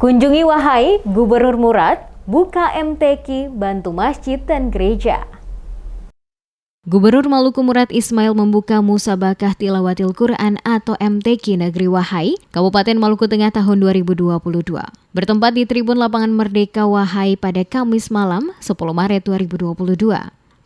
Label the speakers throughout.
Speaker 1: Kunjungi wahai Gubernur Murad, buka MTQ, bantu masjid dan gereja. Gubernur Maluku Murad Ismail membuka Musabakah Tilawatil Quran atau MTQ Negeri Wahai, Kabupaten Maluku Tengah tahun 2022. Bertempat di Tribun Lapangan Merdeka Wahai pada Kamis malam 10 Maret 2022.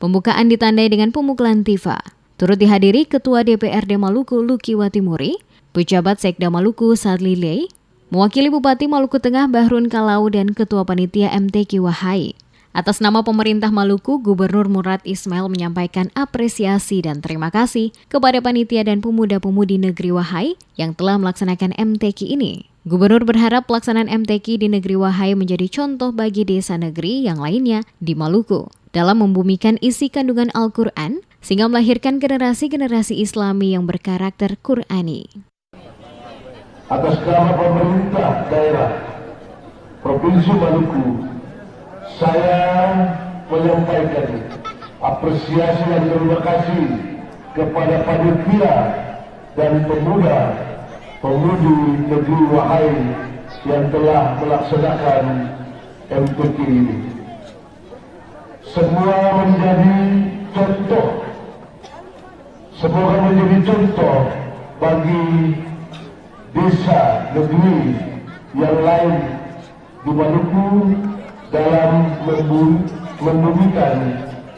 Speaker 1: Pembukaan ditandai dengan pemukulan tifa. Turut dihadiri Ketua DPRD Maluku Luki Watimuri, Pejabat Sekda Maluku Sadli Lei, mewakili Bupati Maluku Tengah Bahrun Kalau dan Ketua Panitia MTQ Wahai. Atas nama pemerintah Maluku, Gubernur Murad Ismail menyampaikan apresiasi dan terima kasih kepada panitia dan pemuda-pemudi negeri Wahai yang telah melaksanakan MTQ ini. Gubernur berharap pelaksanaan MTQ di negeri Wahai menjadi contoh bagi desa negeri yang lainnya di Maluku dalam membumikan isi kandungan Al-Quran sehingga melahirkan generasi-generasi Islami yang berkarakter Qurani.
Speaker 2: Atas nama pemerintah daerah Provinsi Maluku, saya menyampaikan apresiasi dan terima kasih kepada panitia dan pemuda-pemudi negeri Wahai yang telah melaksanakan MTQ ini. Semua menjadi contoh, semoga menjadi contoh bagi desa negeri yang lain di Maluku dalam membumikan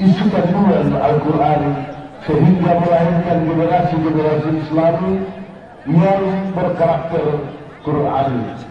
Speaker 2: isu kandungan Al-Quran sehingga melahirkan generasi-generasi Islami yang berkarakter Qurani.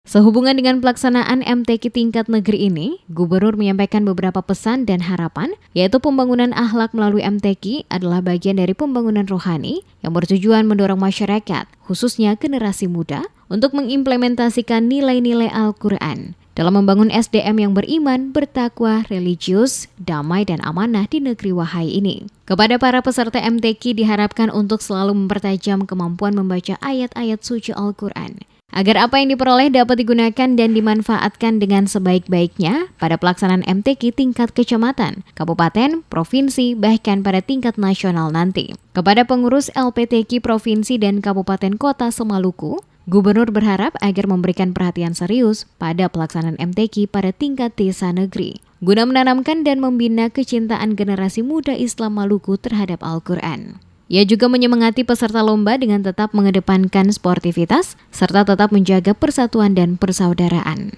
Speaker 1: Sehubungan dengan pelaksanaan MTQ tingkat negeri ini, Gubernur menyampaikan beberapa pesan dan harapan, yaitu pembangunan akhlak melalui MTQ adalah bagian dari pembangunan rohani yang bertujuan mendorong masyarakat, khususnya generasi muda, untuk mengimplementasikan nilai-nilai Al-Quran dalam membangun SDM yang beriman, bertakwa, religius, damai, dan amanah di negeri Wahai ini. Kepada para peserta MTQ diharapkan untuk selalu mempertajam kemampuan membaca ayat-ayat suci Al-Quran, agar apa yang diperoleh dapat digunakan dan dimanfaatkan dengan sebaik-baiknya pada pelaksanaan MTQ tingkat kecamatan, kabupaten, provinsi, bahkan pada tingkat nasional nanti. Kepada pengurus LPTQ Provinsi dan Kabupaten Kota Semaluku, Gubernur berharap agar memberikan perhatian serius pada pelaksanaan MTQ pada tingkat desa negeri, guna menanamkan dan membina kecintaan generasi muda Islam Maluku terhadap Al-Quran. Ia juga menyemangati peserta lomba dengan tetap mengedepankan sportivitas, serta tetap menjaga persatuan dan persaudaraan.